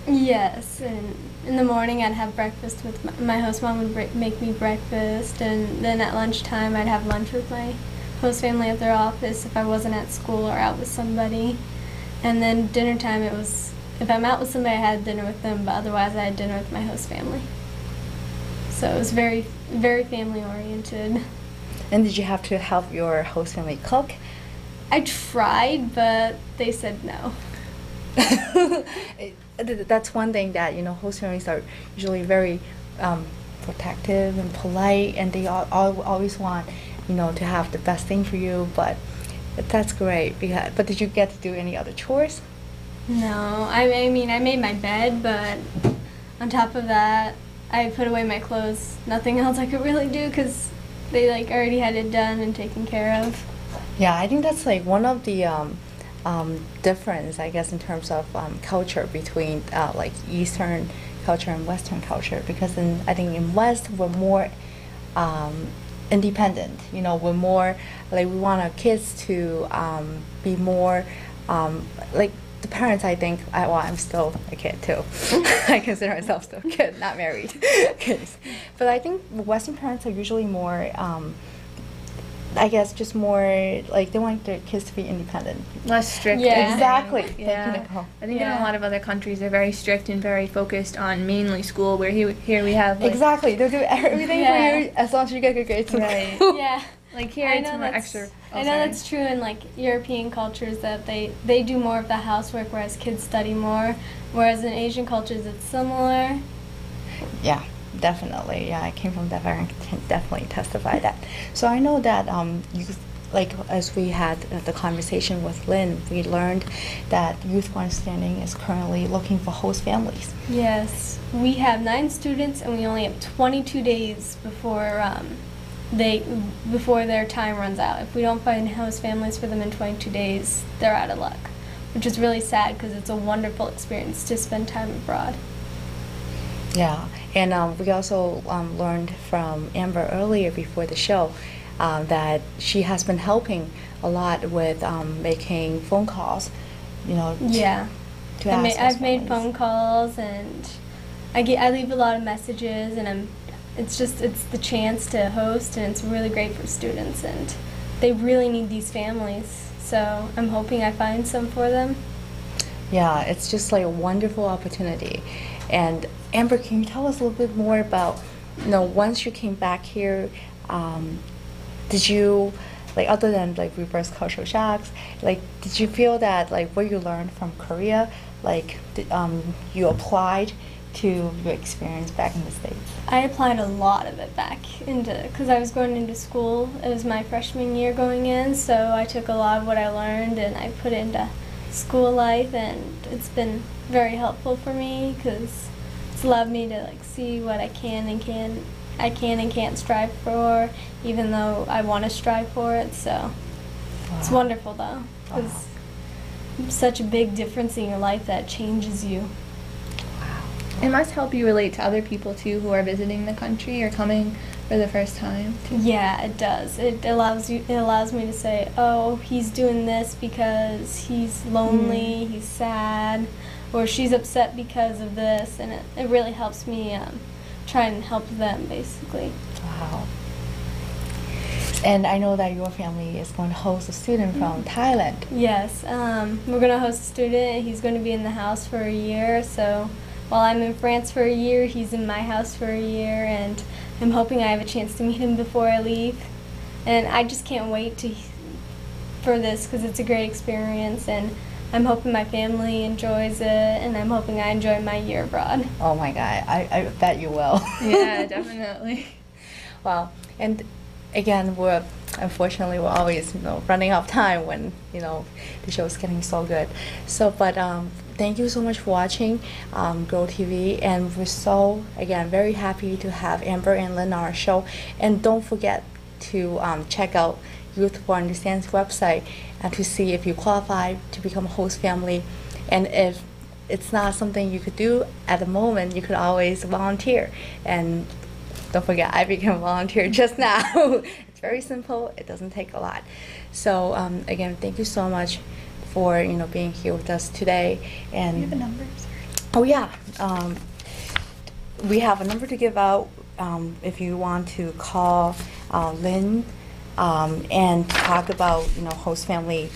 Yes, and in the morning I'd have breakfast with my host mom would make me breakfast, and then at lunchtime I'd have lunch with my host family at their office if I wasn't at school or out with somebody. And then dinner time, it was, if I'm out with somebody, I had dinner with them, but otherwise I had dinner with my host family. So it was very, very family oriented. And did you have to help your host family cook? I tried, but they said no. That's one thing that, host families are usually very protective and polite, and they always want, to have the best thing for you. But that's great. But did you get to do any other chores? No, I mean, I made my bed, but on top of that, I put away my clothes. Nothing else I could really do because they already had it done and taken care of. Yeah, I think that's one of the difference, I guess, in terms of culture between Eastern culture and Western culture. Because I think in West we're more independent. We're more we want our kids to be more the parents. I think I'm still a kid too. I consider myself still a kid, not married. Kids. But I think Western parents are usually more. I guess just more they want their kids to be independent. Less strict. Yeah. Exactly. Yeah. Thank you, Nicole. I think in a lot of other countries they're very strict and very focused on mainly school, where here we have Exactly. They'll do everything Yeah. for you as long as you get good grades. Right. Yeah. Here it's more extra. I know that's true in European cultures that they do more of the housework, whereas kids study more. Whereas in Asian cultures it's similar. Yeah, definitely. Yeah, I came from that background. Can definitely testify that. So I know that you as we had the conversation with Lynn, we learned that Youth for Understanding is currently looking for host families. Yes, we have 9 students and we only have 22 days before before their time runs out. If we don't find host families for them in 22 days, they're out of luck, which is really sad because it's a wonderful experience to spend time abroad. Yeah, and we also learned from Amber earlier before the show that she has been helping a lot with making phone calls, Yeah. to ask host I've made families. phone calls and I leave a lot of messages, and it's the chance to host, and it's really great for students, and they really need these families. So I'm hoping I find some for them. Yeah, it's just a wonderful opportunity. And Amber, can you tell us a little bit more about, once you came back here, did you, other than reverse cultural shocks, did you feel that what you learned from Korea, you applied to your experience back in the States? I applied a lot of it back because I was going into school. It was my freshman year going in, so I took a lot of what I learned and I put it into school life, and it's been very helpful for me because it's allowed me to see what I can and can't strive for, even though I want to strive for it. So it's wonderful though, because it's such a big difference in your life that changes you. It must help you relate to other people too who are visiting the country or coming for the first time too. Yeah, it does. It allows me to say, oh, he's doing this because he's lonely, he's sad, or she's upset because of this, and it really helps me try and help them, basically. Wow. And I know that your family is going to host a student from Thailand. Yes, we're going to host a student. He's going to be in the house for a year, so while I'm in France for a year, he's in my house for a year, and I'm hoping I have a chance to meet him before I leave. And I just can't wait for this because it's a great experience, and I'm hoping my family enjoys it, and I'm hoping I enjoy my year abroad. Oh my God, I bet you will. Yeah, definitely. Wow. And again, unfortunately we're always running out of time when the show is getting so good. So, but thank you so much for watching Grow TV, and we're so very happy to have Amber and Lynn on our show. And don't forget to check out Youth for Understanding's website and to see if you qualify to become a host family, and if it's not something you could do at the moment, you could always volunteer. And don't forget, I became a volunteer just now. It's very simple. It doesn't take a lot. So again, thank you so much for being here with us today. And Do you have a number? Oh yeah, we have a number to give out if you want to call Lynn and talk about host family